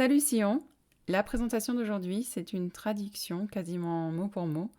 Salut Sion, la présentation d'aujourd'hui, c'est une traduction quasiment mot pour mot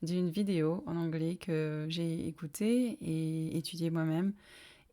d'une vidéo en anglais que j'ai écoutée et étudiée moi-même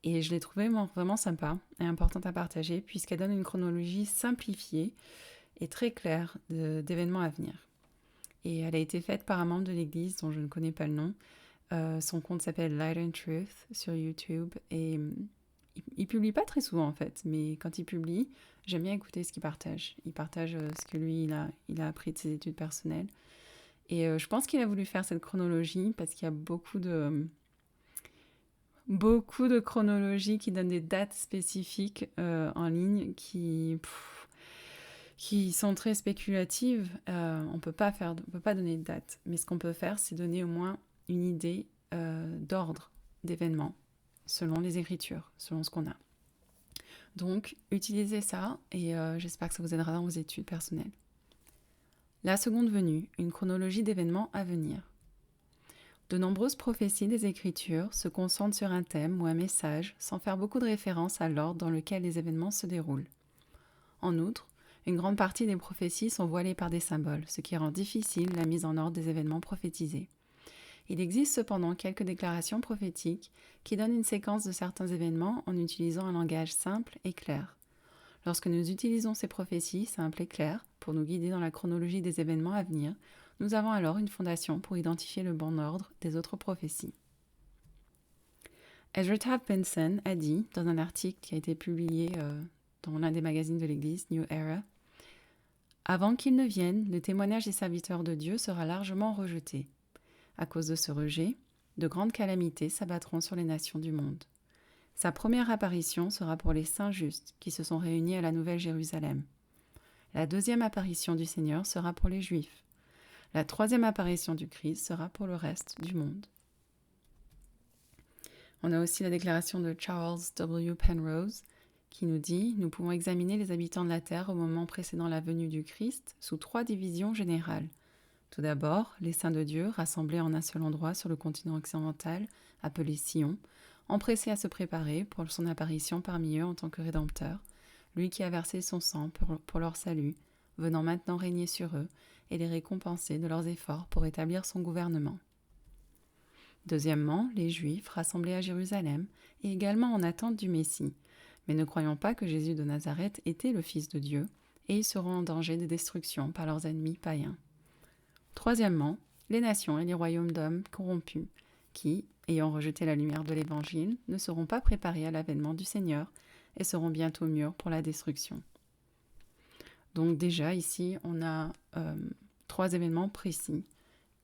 et je l'ai trouvée vraiment sympa et importante à partager puisqu'elle donne une chronologie simplifiée et très claire d'événements à venir. Et elle a été faite par un membre de l'église dont je ne connais pas le nom. Son compte s'appelle Light and Truth sur YouTube et il publie pas très souvent en fait, mais quand il publie, j'aime bien écouter ce qu'il partage. Il partage ce que lui, il a appris de ses études personnelles. Et je pense qu'il a voulu faire cette chronologie parce qu'il y a beaucoup de chronologies qui donnent des dates spécifiques en ligne qui sont très spéculatives. On peut pas donner de date, mais ce qu'on peut faire, c'est donner au moins une idée d'ordre d'événements selon les écritures, selon ce qu'on a. Donc, utilisez ça et j'espère que ça vous aidera dans vos études personnelles. La seconde venue, une chronologie d'événements à venir. De nombreuses prophéties des Écritures se concentrent sur un thème ou un message sans faire beaucoup de référence à l'ordre dans lequel les événements se déroulent. En outre, une grande partie des prophéties sont voilées par des symboles, ce qui rend difficile la mise en ordre des événements prophétisés. Il existe cependant quelques déclarations prophétiques qui donnent une séquence de certains événements en utilisant un langage simple et clair. Lorsque nous utilisons ces prophéties simples et claires pour nous guider dans la chronologie des événements à venir, nous avons alors une fondation pour identifier le bon ordre des autres prophéties. Ezra Taft Benson a dit, dans un article qui a été publié dans l'un des magazines de l'Église, New Era, « Avant qu'il ne vienne, le témoignage des serviteurs de Dieu sera largement rejeté. À cause de ce rejet, de grandes calamités s'abattront sur les nations du monde. Sa première apparition sera pour les saints justes qui se sont réunis à la Nouvelle Jérusalem. La deuxième apparition du Seigneur sera pour les Juifs. La troisième apparition du Christ sera pour le reste du monde. » On a aussi la déclaration de Charles W. Penrose qui nous dit « Nous pouvons examiner les habitants de la terre au moment précédant la venue du Christ sous 3 divisions générales. Tout d'abord, les saints de Dieu, rassemblés en un seul endroit sur le continent occidental, appelé Sion, empressés à se préparer pour son apparition parmi eux en tant que Rédempteur, lui qui a versé son sang pour leur salut, venant maintenant régner sur eux et les récompenser de leurs efforts pour établir son gouvernement. Deuxièmement, les Juifs rassemblés à Jérusalem et également en attente du Messie, mais ne croyant pas que Jésus de Nazareth était le Fils de Dieu, et ils seront en danger de destruction par leurs ennemis païens. Troisièmement, les nations et les royaumes d'hommes corrompus, qui, ayant rejeté la lumière de l'Évangile, ne seront pas préparés à l'avènement du Seigneur et seront bientôt mûrs pour la destruction. Donc déjà, ici, on a 3 événements précis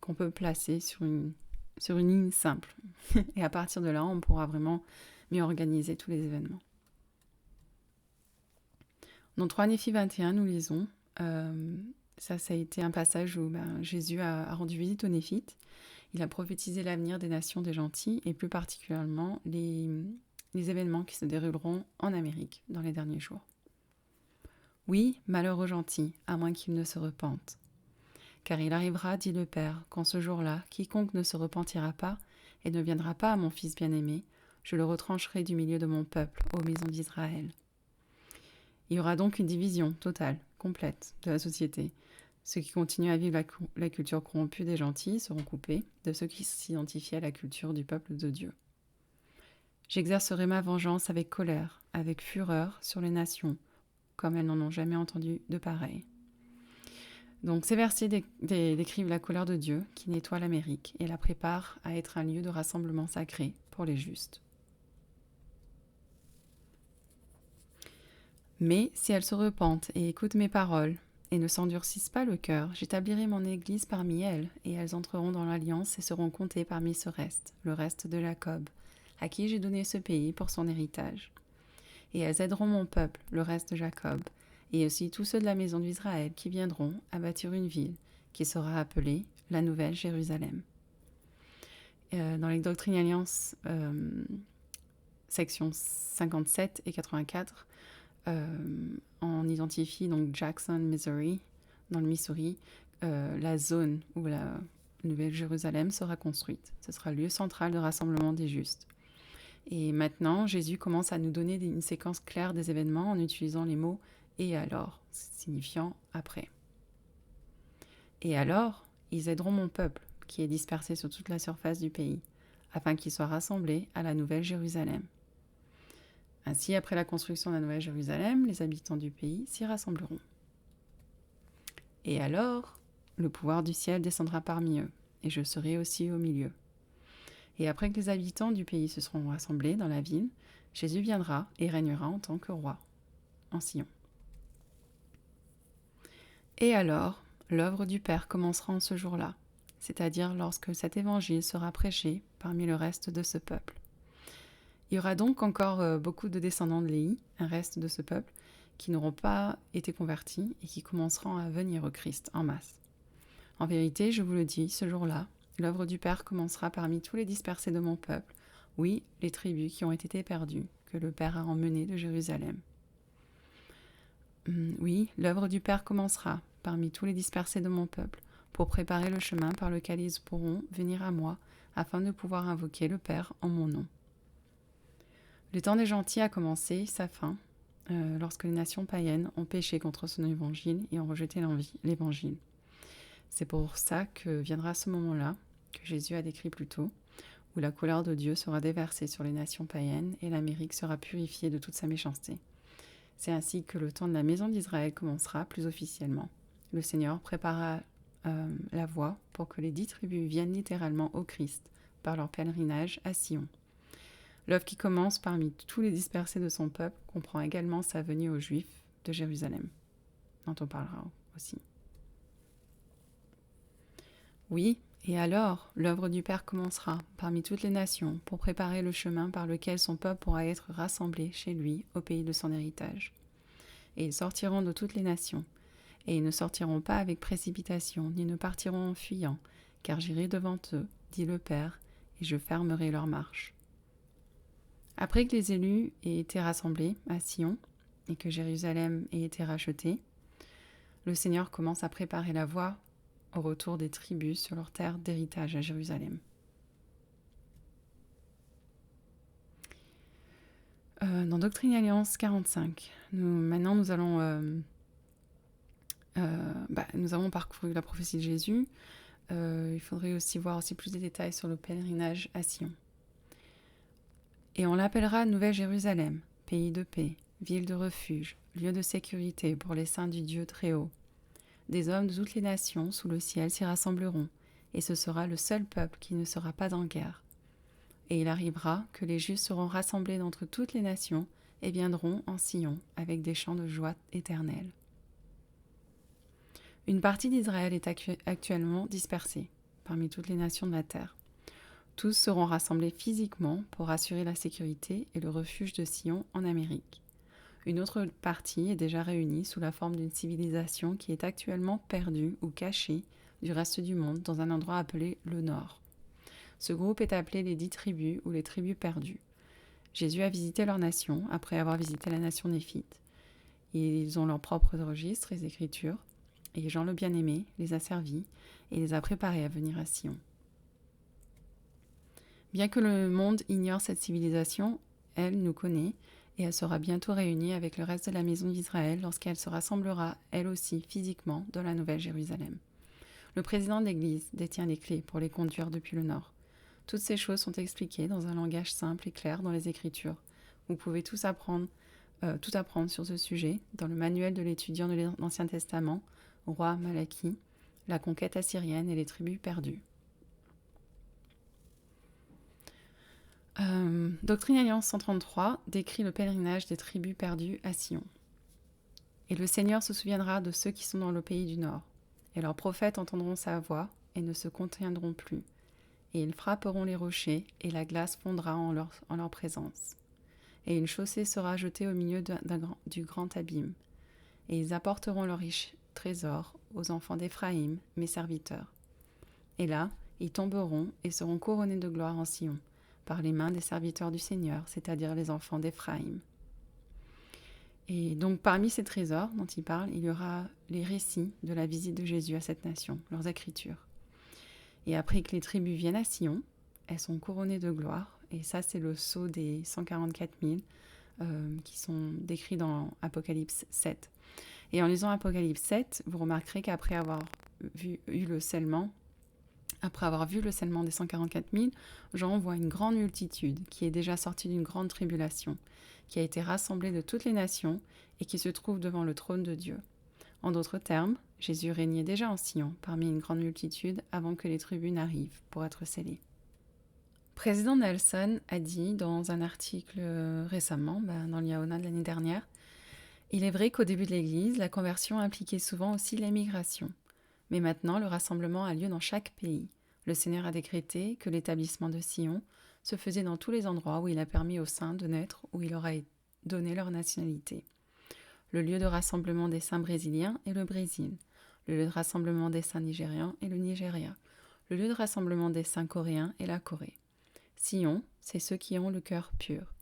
qu'on peut placer sur une ligne simple. Et à partir de là, on pourra vraiment mieux organiser tous les événements. Dans 3 Néphi 21, nous lisons... Ça a été un passage où Jésus a rendu visite aux Néphites. Il a prophétisé l'avenir des nations des gentils et plus particulièrement les événements qui se dérouleront en Amérique dans les derniers jours. Oui, malheur aux gentils, à moins qu'ils ne se repentent. Car il arrivera, dit le Père, qu'en ce jour-là, quiconque ne se repentira pas et ne viendra pas à mon Fils bien-aimé, je le retrancherai du milieu de mon peuple, aux maisons d'Israël. Il y aura donc une division totale, complète, de la société. Ceux qui continuent à vivre la culture corrompue des gentils seront coupés de ceux qui s'identifient à la culture du peuple de Dieu. J'exercerai ma vengeance avec colère, avec fureur sur les nations, comme elles n'en ont jamais entendu de pareil. Donc ces versets décrivent la colère de Dieu qui nettoie l'Amérique et la prépare à être un lieu de rassemblement sacré pour les justes. Mais si elles se repentent et écoutent mes paroles, et ne s'endurcissent pas le cœur, j'établirai mon Église parmi elles, et elles entreront dans l'alliance et seront comptées parmi ce reste, le reste de Jacob, à qui j'ai donné ce pays pour son héritage. Et elles aideront mon peuple, le reste de Jacob, et aussi tous ceux de la maison d'Israël qui viendront à bâtir une ville, qui sera appelée la Nouvelle Jérusalem. Dans les Doctrines et Alliances, sections 57 et 84, on identifie donc Jackson, Missouri, dans le Missouri, la zone où la Nouvelle Jérusalem sera construite. Ce sera le lieu central de rassemblement des justes. Et maintenant, Jésus commence à nous donner une séquence claire des événements en utilisant les mots et alors, signifiant après. Et alors, ils aideront mon peuple, qui est dispersé sur toute la surface du pays, afin qu'il soit rassemblé à la Nouvelle Jérusalem. Ainsi, après la construction de la Nouvelle Jérusalem, les habitants du pays s'y rassembleront. Et alors, le pouvoir du ciel descendra parmi eux, et je serai aussi au milieu. Et après que les habitants du pays se seront rassemblés dans la ville, Jésus viendra et régnera en tant que roi, en Sion. Et alors, l'œuvre du Père commencera en ce jour-là, c'est-à-dire lorsque cet évangile sera prêché parmi le reste de ce peuple. Il y aura donc encore beaucoup de descendants de Léhi, un reste de ce peuple, qui n'auront pas été convertis et qui commenceront à venir au Christ en masse. En vérité, je vous le dis, ce jour-là, l'œuvre du Père commencera parmi tous les dispersés de mon peuple, oui, les tribus qui ont été perdues, que le Père a emmenées de Jérusalem. Oui, l'œuvre du Père commencera parmi tous les dispersés de mon peuple, pour préparer le chemin par lequel ils pourront venir à moi, afin de pouvoir invoquer le Père en mon nom. Le temps des gentils a commencé sa fin, lorsque les nations païennes ont péché contre son évangile et ont rejeté l'évangile. C'est pour ça que viendra ce moment-là, que Jésus a décrit plus tôt, où la colère de Dieu sera déversée sur les nations païennes et l'Amérique sera purifiée de toute sa méchanceté. C'est ainsi que le temps de la maison d'Israël commencera plus officiellement. Le Seigneur prépara la voie pour que les 10 tribus viennent littéralement au Christ par leur pèlerinage à Sion. L'œuvre qui commence parmi tous les dispersés de son peuple comprend également sa venue aux Juifs de Jérusalem, dont on parlera aussi. Oui, et alors, l'œuvre du Père commencera parmi toutes les nations pour préparer le chemin par lequel son peuple pourra être rassemblé chez lui au pays de son héritage. Et ils sortiront de toutes les nations, et ils ne sortiront pas avec précipitation, ni ne partiront en fuyant, car j'irai devant eux, dit le Père, et je fermerai leur marche. Après que les élus aient été rassemblés à Sion, et que Jérusalem ait été rachetée, le Seigneur commence à préparer la voie au retour des tribus sur leur terre d'héritage à Jérusalem. Dans Doctrine et Alliance 45, nous avons parcouru la prophétie de Jésus. Il faudrait aussi voir plus de détails sur le pèlerinage à Sion. Et on l'appellera Nouvelle Jérusalem, pays de paix, ville de refuge, lieu de sécurité pour les saints du Dieu très haut. Des hommes de toutes les nations sous le ciel s'y rassembleront, et ce sera le seul peuple qui ne sera pas en guerre. Et il arrivera que les Juifs seront rassemblés d'entre toutes les nations et viendront en Sion avec des chants de joie éternelle. Une partie d'Israël est actuellement dispersée parmi toutes les nations de la terre. Tous seront rassemblés physiquement pour assurer la sécurité et le refuge de Sion en Amérique. Une autre partie est déjà réunie sous la forme d'une civilisation qui est actuellement perdue ou cachée du reste du monde dans un endroit appelé le Nord. Ce groupe est appelé les 10 tribus ou les tribus perdues. Jésus a visité leur nation après avoir visité la nation néphite. Ils ont leurs propres registres et écritures, et Jean le bien-aimé les a servis et les a préparés à venir à Sion. Bien que le monde ignore cette civilisation, elle nous connaît et elle sera bientôt réunie avec le reste de la maison d'Israël lorsqu'elle se rassemblera, elle aussi, physiquement, dans la Nouvelle Jérusalem. Le président de l'Église détient les clés pour les conduire depuis le Nord. Toutes ces choses sont expliquées dans un langage simple et clair dans les Écritures. Vous pouvez tout apprendre sur ce sujet dans le manuel de l'étudiant de l'Ancien Testament, Roi Malachie, la conquête assyrienne et les tribus perdues. Doctrine et Alliance 133 décrit le pèlerinage des tribus perdues à Sion. Et le Seigneur se souviendra de ceux qui sont dans le pays du Nord, et leurs prophètes entendront sa voix et ne se contiendront plus, et ils frapperont les rochers, et la glace fondra en leur présence. Et une chaussée sera jetée au milieu du grand abîme, et ils apporteront leurs riches trésors aux enfants d'Éphraïm, mes serviteurs. Et là, ils tomberont et seront couronnés de gloire en Sion, par les mains des serviteurs du Seigneur, c'est-à-dire les enfants d'Éphraïm. Et donc parmi ces trésors dont il parle, il y aura les récits de la visite de Jésus à cette nation, leurs écritures. Et après que les tribus viennent à Sion, elles sont couronnées de gloire, et ça c'est le sceau des 144 000 qui sont décrits dans Apocalypse 7. Et en lisant Apocalypse 7, vous remarquerez qu'après avoir vu le scellement des 144 000, Jean voit une grande multitude qui est déjà sortie d'une grande tribulation, qui a été rassemblée de toutes les nations et qui se trouve devant le trône de Dieu. En d'autres termes, Jésus régnait déjà en Sion parmi une grande multitude avant que les tribus n'arrivent pour être scellées. Président Nelson a dit dans un article récemment, dans l'Iahona de l'année dernière, « Il est vrai qu'au début de l'Église, la conversion impliquait souvent aussi l'émigration. Mais maintenant, le rassemblement a lieu dans chaque pays. Le Seigneur a décrété que l'établissement de Sion se faisait dans tous les endroits où il a permis aux saints de naître, où il leur a donné leur nationalité. Le lieu de rassemblement des saints brésiliens est le Brésil. Le lieu de rassemblement des saints nigérians est le Nigeria. Le lieu de rassemblement des saints coréens est la Corée. Sion, c'est ceux qui ont le cœur pur.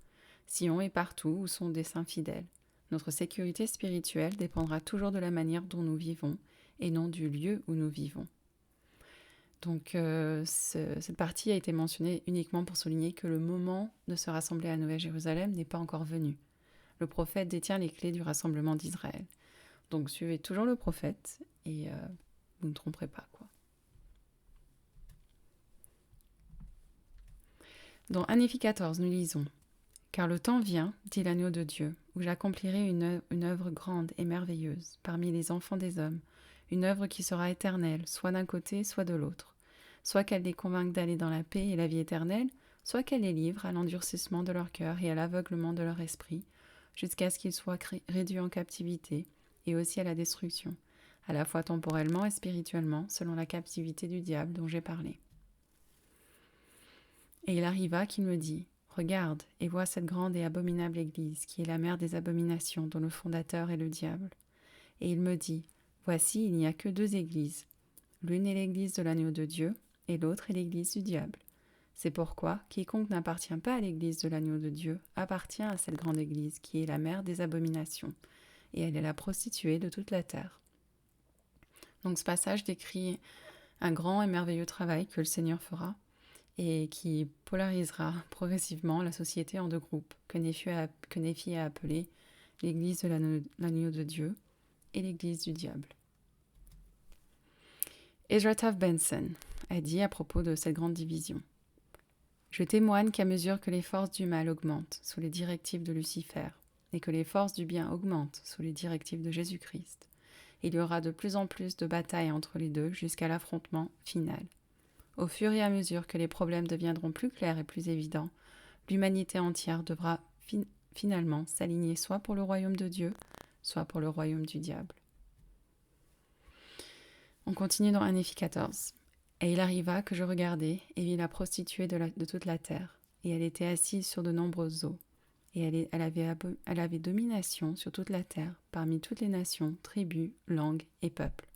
Sion est partout où sont des saints fidèles. Notre sécurité spirituelle dépendra toujours de la manière dont nous vivons et non du lieu où nous vivons. » Donc cette partie a été mentionnée uniquement pour souligner que le moment de se rassembler à Nouvelle-Jérusalem n'est pas encore venu. Le prophète détient les clés du rassemblement d'Israël. Donc suivez toujours le prophète et vous ne tromperez pas, quoi. Dans Néhémie 14, nous lisons « Car le temps vient, dit l'agneau de Dieu, où j'accomplirai une œuvre grande et merveilleuse parmi les enfants des hommes, une œuvre qui sera éternelle, soit d'un côté, soit de l'autre, soit qu'elle les convainque d'aller dans la paix et la vie éternelle, soit qu'elle les livre à l'endurcissement de leur cœur et à l'aveuglement de leur esprit, jusqu'à ce qu'ils soient réduits en captivité, et aussi à la destruction, à la fois temporellement et spirituellement, selon la captivité du diable dont j'ai parlé. Et il arriva qu'il me dit, « Regarde et vois cette grande et abominable église, qui est la mère des abominations, dont le fondateur est le diable. » Et il me dit, « Voici, il n'y a que 2 églises. L'une est l'église de l'agneau de Dieu, et l'autre est l'église du diable. C'est pourquoi quiconque n'appartient pas à l'église de l'agneau de Dieu appartient à cette grande église, qui est la mère des abominations, et elle est la prostituée de toute la terre. » Donc ce passage décrit un grand et merveilleux travail que le Seigneur fera, et qui polarisera progressivement la société en 2 groupes, que Néphi a appelé l'église de l'agneau de Dieu et l'église du diable. Ezra Taft Benson a dit à propos de cette grande division, « Je témoigne qu'à mesure que les forces du mal augmentent sous les directives de Lucifer et que les forces du bien augmentent sous les directives de Jésus-Christ, il y aura de plus en plus de batailles entre les deux jusqu'à l'affrontement final. Au fur et à mesure que les problèmes deviendront plus clairs et plus évidents, l'humanité entière devra finalement s'aligner soit pour le royaume de Dieu, soit pour le royaume du diable. » On continue dans Néhémie 14. « Et il arriva que je regardai et vis la prostituée de toute la terre, et elle était assise sur de nombreuses eaux, et elle avait domination sur toute la terre, parmi toutes les nations, tribus, langues et peuples.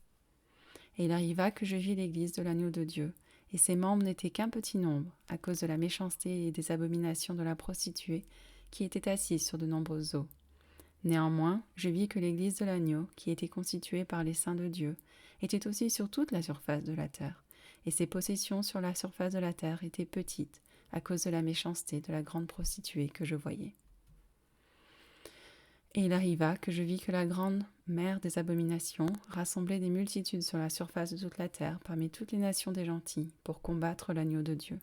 Et il arriva que je vis l'église de l'agneau de Dieu, et ses membres n'étaient qu'un petit nombre, à cause de la méchanceté et des abominations de la prostituée, qui était assise sur de nombreuses eaux. Néanmoins, je vis que l'église de l'agneau, qui était constituée par les saints de Dieu, était aussi sur toute la surface de la terre, et ses possessions sur la surface de la terre étaient petites, à cause de la méchanceté de la grande prostituée que je voyais. Et il arriva que je vis que la grande mère des abominations rassemblait des multitudes sur la surface de toute la terre, parmi toutes les nations des gentils, pour combattre l'agneau de Dieu. »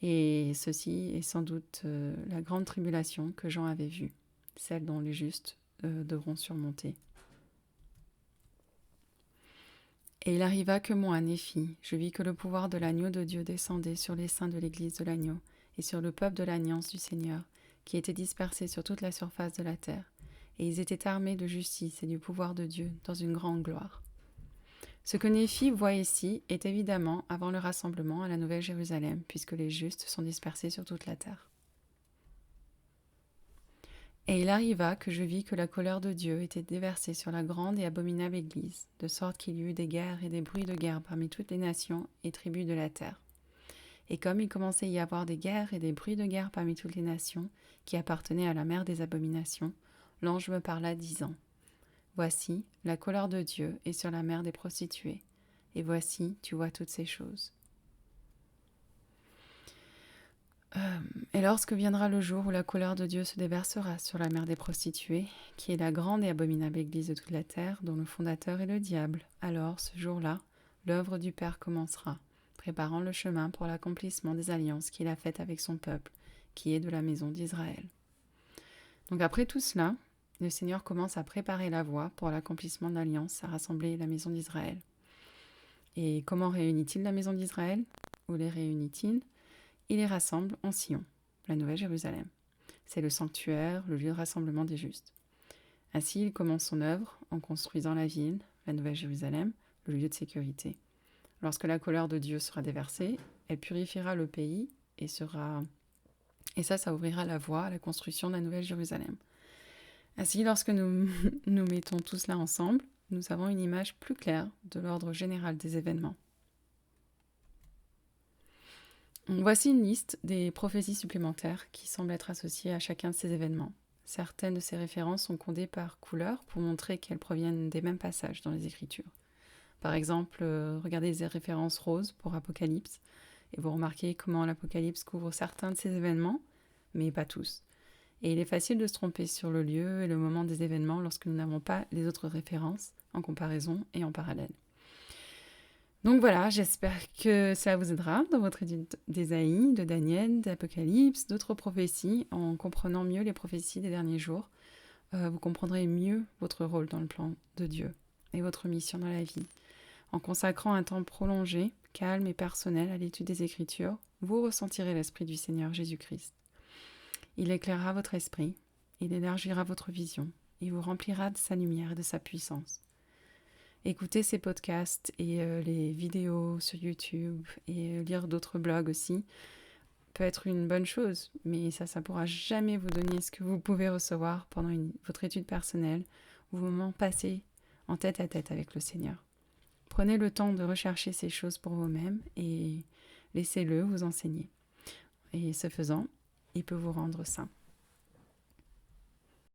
Et ceci est sans doute la grande tribulation que Jean avait vue, celle dont les justes devront surmonter. « Et il arriva que moi, Néphi, je vis que le pouvoir de l'agneau de Dieu descendait sur les saints de l'église de l'agneau et sur le peuple de l'alliance du Seigneur, qui étaient dispersés sur toute la surface de la terre, et ils étaient armés de justice et du pouvoir de Dieu dans une grande gloire. » Ce que Néphi voit ici est évidemment avant le rassemblement à la Nouvelle Jérusalem, puisque les justes sont dispersés sur toute la terre. « Et il arriva que je vis que la colère de Dieu était déversée sur la grande et abominable Église, de sorte qu'il y eut des guerres et des bruits de guerre parmi toutes les nations et tribus de la terre. Et comme il commençait à y avoir des guerres et des bruits de guerre parmi toutes les nations, qui appartenaient à la mère des abominations, l'ange me parla, disant, « Voici, la colère de Dieu est sur la mère des prostituées, et voici, tu vois toutes ces choses. » Et lorsque viendra le jour où la colère de Dieu se déversera sur la mère des prostituées, qui est la grande et abominable église de toute la terre, dont le fondateur est le diable, alors, ce jour-là, l'œuvre du Père commencera, préparant le chemin pour l'accomplissement des alliances qu'il a faites avec son peuple, qui est de la maison d'Israël. Donc après tout cela, le Seigneur commence à préparer la voie pour l'accomplissement de l'alliance à rassembler la maison d'Israël. Et comment réunit-il la maison d'Israël? Où les réunit-il? Il les rassemble en Sion, la Nouvelle Jérusalem. C'est le sanctuaire, le lieu de rassemblement des justes. Ainsi, il commence son œuvre en construisant la ville, la Nouvelle Jérusalem, le lieu de sécurité. Lorsque la colère de Dieu sera déversée, elle purifiera le pays et ça ouvrira la voie à la construction de la Nouvelle Jérusalem. Ainsi, lorsque nous mettons tout cela ensemble, nous avons une image plus claire de l'ordre général des événements. Voici une liste des prophéties supplémentaires qui semblent être associées à chacun de ces événements. Certaines de ces références sont codées par couleur pour montrer qu'elles proviennent des mêmes passages dans les Écritures. Par exemple, regardez les références roses pour Apocalypse, et vous remarquez comment l'Apocalypse couvre certains de ces événements, mais pas tous. Et il est facile de se tromper sur le lieu et le moment des événements lorsque nous n'avons pas les autres références en comparaison et en parallèle. Donc voilà, j'espère que cela vous aidera dans votre étude d'Ésaïe, de Daniel, d'Apocalypse, d'autres prophéties. En comprenant mieux les prophéties des derniers jours, vous comprendrez mieux votre rôle dans le plan de Dieu et votre mission dans la vie. En consacrant un temps prolongé, calme et personnel à l'étude des Écritures, vous ressentirez l'Esprit du Seigneur Jésus-Christ. Il éclairera votre esprit, il élargira votre vision, il vous remplira de sa lumière et de sa puissance. Écouter ces podcasts et les vidéos sur YouTube et lire d'autres blogs aussi peut être une bonne chose, mais ça ne pourra jamais vous donner ce que vous pouvez recevoir pendant votre étude personnelle ou vos moments passés en tête à tête avec le Seigneur. Prenez le temps de rechercher ces choses pour vous-même et laissez-le vous enseigner. Et ce faisant, il peut vous rendre saint.